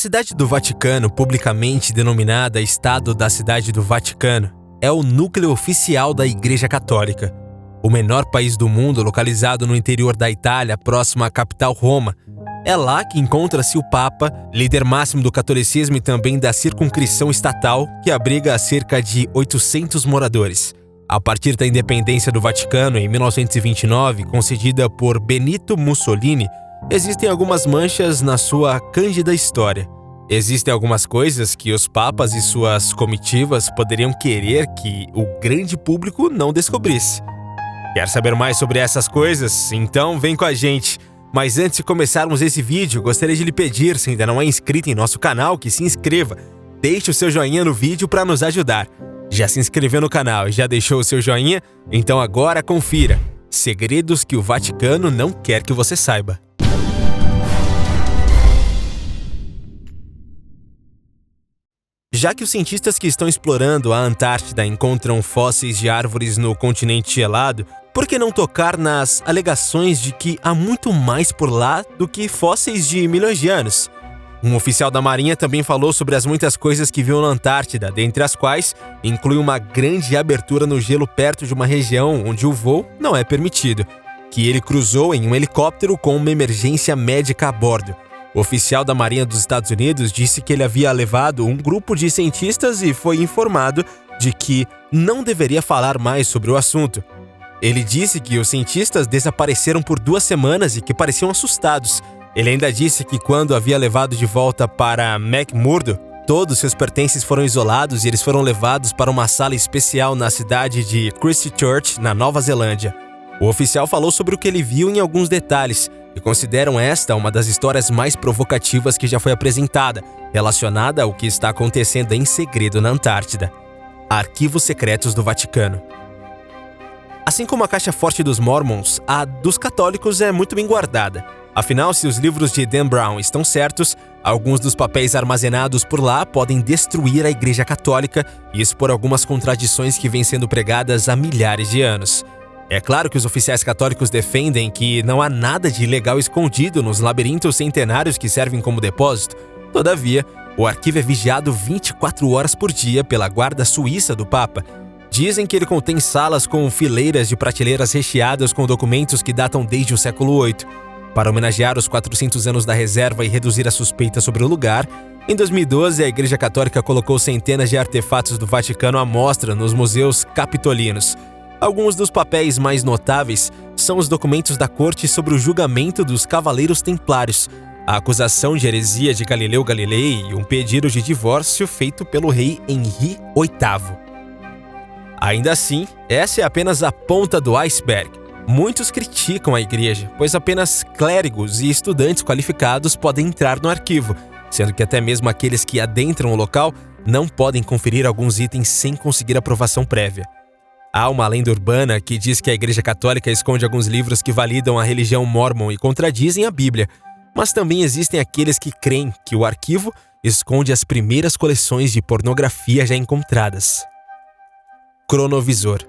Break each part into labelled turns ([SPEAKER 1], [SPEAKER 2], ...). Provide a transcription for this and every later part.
[SPEAKER 1] Cidade do Vaticano, publicamente denominada Estado da Cidade do Vaticano, é o núcleo oficial da Igreja Católica. O menor país do mundo, localizado no interior da Itália, próximo à capital Roma. É lá que encontra-se o Papa, líder máximo do catolicismo e também da circunscrição estatal, que abriga cerca de 800 moradores. A partir da independência do Vaticano, em 1929, concedida por Benito Mussolini, existem algumas manchas na sua cândida história. Existem algumas coisas que os papas e suas comitivas poderiam querer que o grande público não descobrisse. Quer saber mais sobre essas coisas? Então vem com a gente! Mas antes de começarmos esse vídeo, gostaria de lhe pedir, se ainda não é inscrito em nosso canal, que se inscreva. Deixe o seu joinha no vídeo para nos ajudar. Já se inscreveu no canal e já deixou o seu joinha? Então agora confira! Segredos que o Vaticano não quer que você saiba. Já que os cientistas que estão explorando a Antártida encontram fósseis de árvores no continente gelado, por que não tocar nas alegações de que há muito mais por lá do que fósseis de milhões de anos? Um oficial da Marinha também falou sobre as muitas coisas que viu na Antártida, dentre as quais inclui uma grande abertura no gelo perto de uma região onde o voo não é permitido, que ele cruzou em um helicóptero com uma emergência médica a bordo. O oficial da Marinha dos Estados Unidos disse que ele havia levado um grupo de cientistas e foi informado de que não deveria falar mais sobre o assunto. Ele disse que os cientistas desapareceram por 2 semanas e que pareciam assustados. Ele ainda disse que quando havia levado de volta para McMurdo, todos seus pertences foram isolados e eles foram levados para uma sala especial na cidade de Christchurch, na Nova Zelândia. O oficial falou sobre o que ele viu em alguns detalhes e consideram esta uma das histórias mais provocativas que já foi apresentada, relacionada ao que está acontecendo em segredo na Antártida. Arquivos secretos do Vaticano. Assim como a caixa forte dos Mormons, a dos católicos é muito bem guardada. Afinal, se os livros de Dan Brown estão certos, alguns dos papéis armazenados por lá podem destruir a Igreja Católica e expor algumas contradições que vêm sendo pregadas há milhares de anos. É claro que os oficiais católicos defendem que não há nada de ilegal escondido nos labirintos centenários que servem como depósito. Todavia, o arquivo é vigiado 24 horas por dia pela guarda suíça do Papa. Dizem que ele contém salas com fileiras de prateleiras recheadas com documentos que datam desde o século VIII. Para homenagear os 400 anos da reserva e reduzir a suspeita sobre o lugar, em 2012 a Igreja Católica colocou centenas de artefatos do Vaticano à mostra nos museus capitolinos. Alguns dos papéis mais notáveis são os documentos da corte sobre o julgamento dos Cavaleiros Templários, a acusação de heresia de Galileu Galilei e um pedido de divórcio feito pelo rei Henri VIII. Ainda assim, essa é apenas a ponta do iceberg. Muitos criticam a igreja, pois apenas clérigos e estudantes qualificados podem entrar no arquivo, sendo que até mesmo aqueles que adentram o local não podem conferir alguns itens sem conseguir aprovação prévia. Há uma lenda urbana que diz que a Igreja Católica esconde alguns livros que validam a religião mórmon e contradizem a Bíblia, mas também existem aqueles que creem que o arquivo esconde as primeiras coleções de pornografia já encontradas. Cronovisor.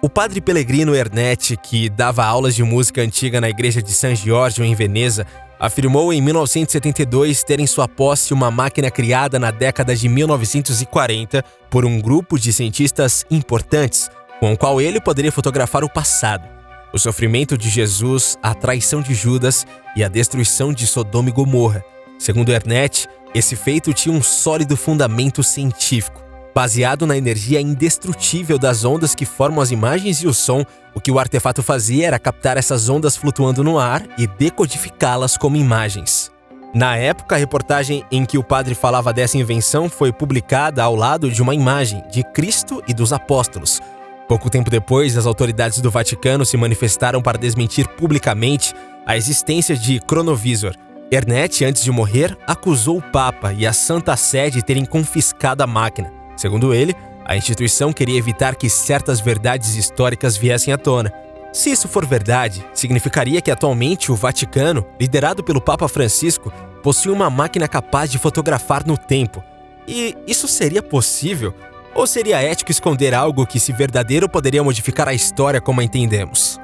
[SPEAKER 1] O padre Pellegrino Ernetti, que dava aulas de música antiga na igreja de San Giorgio, em Veneza, afirmou em 1972 ter em sua posse uma máquina criada na década de 1940 por um grupo de cientistas importantes, com o qual ele poderia fotografar o passado, o sofrimento de Jesus, a traição de Judas e a destruição de Sodoma e Gomorra. Segundo Ernetti, esse feito tinha um sólido fundamento científico. Baseado na energia indestrutível das ondas que formam as imagens e o som, o que o artefato fazia era captar essas ondas flutuando no ar e decodificá-las como imagens. Na época, a reportagem em que o padre falava dessa invenção foi publicada ao lado de uma imagem de Cristo e dos apóstolos. Pouco tempo depois, as autoridades do Vaticano se manifestaram para desmentir publicamente a existência de Cronovisor. Ernetti, antes de morrer, acusou o Papa e a Santa Sé de terem confiscado a máquina. Segundo ele, a instituição queria evitar que certas verdades históricas viessem à tona. Se isso for verdade, significaria que atualmente o Vaticano, liderado pelo Papa Francisco, possui uma máquina capaz de fotografar no tempo. E isso seria possível? Ou seria ético esconder algo que, se verdadeiro, poderia modificar a história como a entendemos?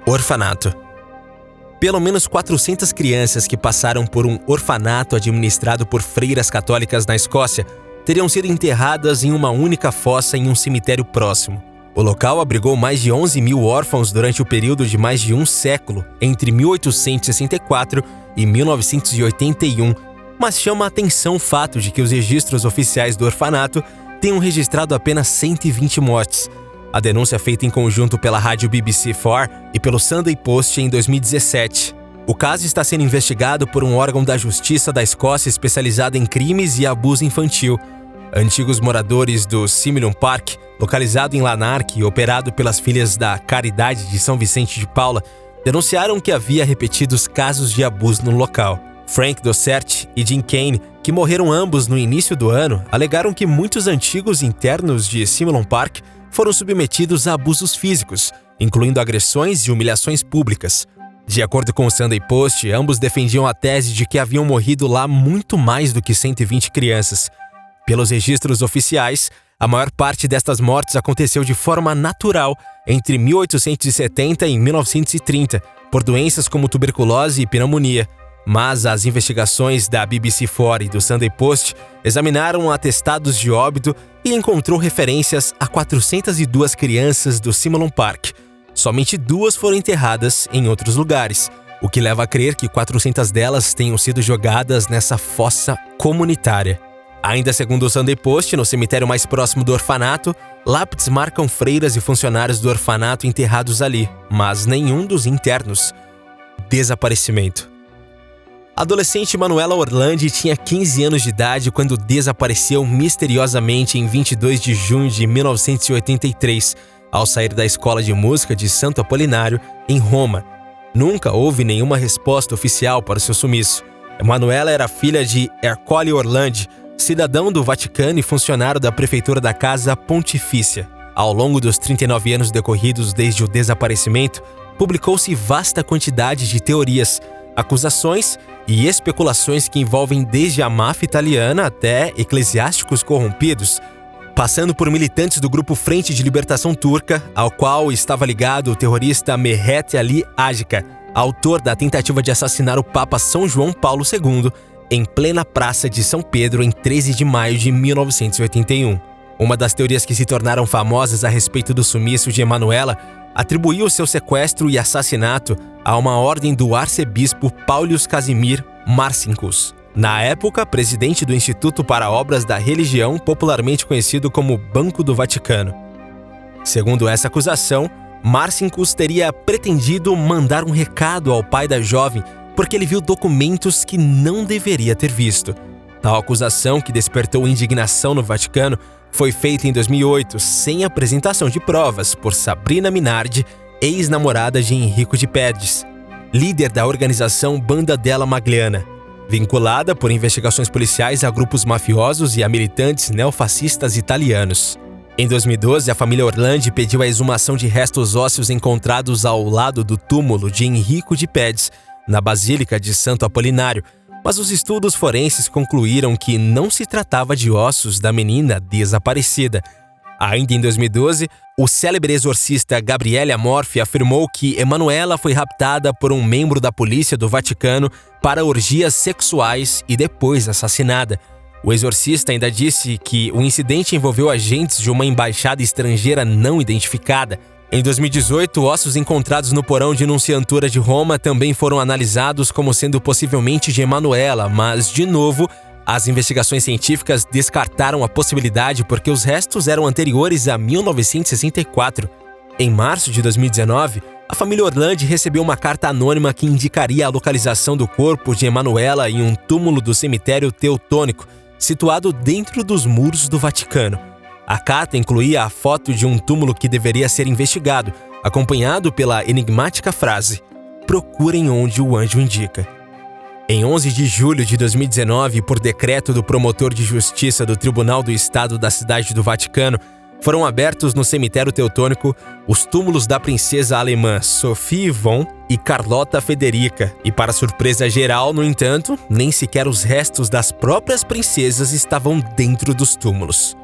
[SPEAKER 1] Orfanato. Pelo menos 400 crianças que passaram por um orfanato administrado por freiras católicas na Escócia teriam sido enterradas em uma única fossa em um cemitério próximo. O local abrigou mais de 11 mil órfãos durante o período de mais de um século, entre 1864 e 1981, mas chama a atenção o fato de que os registros oficiais do orfanato tenham registrado apenas 120 mortes. A denúncia feita em conjunto pela rádio BBC4 e pelo Sunday Post em 2017. O caso está sendo investigado por um órgão da Justiça da Escócia especializado em crimes e abuso infantil. Antigos moradores do Similon Park, localizado em Lanark e operado pelas Filhas da Caridade de São Vicente de Paula, denunciaram que havia repetidos casos de abuso no local. Frank Dossert e Jim Kane, que morreram ambos no início do ano, alegaram que muitos antigos internos de Similon Park foram submetidos a abusos físicos, incluindo agressões e humilhações públicas. De acordo com o Sunday Post, ambos defendiam a tese de que haviam morrido lá muito mais do que 120 crianças. Pelos registros oficiais, a maior parte destas mortes aconteceu de forma natural entre 1870 e 1930, por doenças como tuberculose e pneumonia. Mas as investigações da BBC4 e do Sunday Post examinaram atestados de óbito e encontrou referências a 402 crianças do Similon Park. Somente 2 foram enterradas em outros lugares, o que leva a crer que 400 delas tenham sido jogadas nessa fossa comunitária. Ainda segundo o Sunday Post, no cemitério mais próximo do orfanato, lápides marcam freiras e funcionários do orfanato enterrados ali, mas nenhum dos internos. Desaparecimento. A adolescente Manuela Orlandi tinha 15 anos de idade quando desapareceu misteriosamente em 22 de junho de 1983, ao sair da escola de música de Santo Apolinário, em Roma. Nunca houve nenhuma resposta oficial para o seu sumiço. Manuela era filha de Ercole Orlandi, cidadão do Vaticano e funcionário da prefeitura da Casa Pontifícia. Ao longo dos 39 anos decorridos desde o desaparecimento, publicou-se vasta quantidade de teorias, acusações e especulações que envolvem desde a máfia italiana até eclesiásticos corrompidos, passando por militantes do grupo Frente de Libertação Turca, ao qual estava ligado o terrorista Mehmet Ali Agca, autor da tentativa de assassinar o Papa São João Paulo II em plena Praça de São Pedro em 13 de maio de 1981. Uma das teorias que se tornaram famosas a respeito do sumiço de Emanuela atribuiu seu sequestro e assassinato a uma ordem do arcebispo Paulius Casimir Marcinkus, na época presidente do Instituto para Obras da Religião, popularmente conhecido como Banco do Vaticano. Segundo essa acusação, Marcinkus teria pretendido mandar um recado ao pai da jovem porque ele viu documentos que não deveria ter visto. Tal acusação, que despertou indignação no Vaticano, foi feita em 2008, sem apresentação de provas, por Sabrina Minardi, ex-namorada de Enrico de Pedis, líder da organização Banda della Magliana, vinculada por investigações policiais a grupos mafiosos e a militantes neofascistas italianos. Em 2012, a família Orlandi pediu a exumação de restos ósseos encontrados ao lado do túmulo de Enrico de Pedis, na Basílica de Santo Apolinário, mas os estudos forenses concluíram que não se tratava de ossos da menina desaparecida. Ainda em 2012, o célebre exorcista Gabriele Amorfi afirmou que Emanuela foi raptada por um membro da polícia do Vaticano para orgias sexuais e depois assassinada. O exorcista ainda disse que o incidente envolveu agentes de uma embaixada estrangeira não identificada. Em 2018, ossos encontrados no porão de Nunciatura de Roma também foram analisados como sendo possivelmente de Emanuela, mas, de novo, as investigações científicas descartaram a possibilidade porque os restos eram anteriores a 1964. Em março de 2019, a família Orlandi recebeu uma carta anônima que indicaria a localização do corpo de Emanuela em um túmulo do cemitério Teutônico, situado dentro dos muros do Vaticano. A carta incluía a foto de um túmulo que deveria ser investigado, acompanhado pela enigmática frase: "Procurem onde o anjo indica". Em 11 de julho de 2019, por decreto do promotor de justiça do Tribunal do Estado da Cidade do Vaticano, foram abertos no cemitério teutônico os túmulos da princesa alemã Sophie Yvonne e Carlota Federica, e para surpresa geral, no entanto, nem sequer os restos das próprias princesas estavam dentro dos túmulos.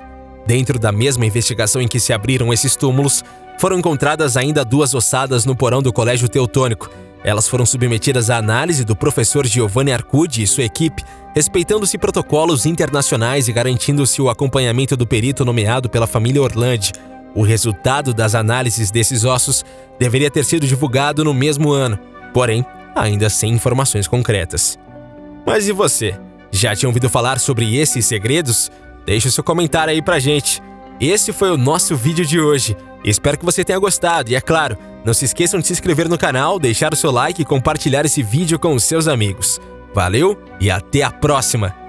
[SPEAKER 1] Dentro da mesma investigação em que se abriram esses túmulos, foram encontradas ainda 2 ossadas no porão do Colégio Teutônico, Elas foram submetidas à análise do professor Giovanni Arcudi e sua equipe, respeitando-se protocolos internacionais e garantindo-se o acompanhamento do perito nomeado pela família Orlandi. O resultado das análises desses ossos deveria ter sido divulgado no mesmo ano, porém, ainda sem informações concretas. Mas e você? Já tinha ouvido falar sobre esses segredos? Deixe o seu comentário aí pra gente. Esse foi o nosso vídeo de hoje. Espero que você tenha gostado e, é claro, não se esqueçam de se inscrever no canal, deixar o seu like e compartilhar esse vídeo com os seus amigos. Valeu e até a próxima!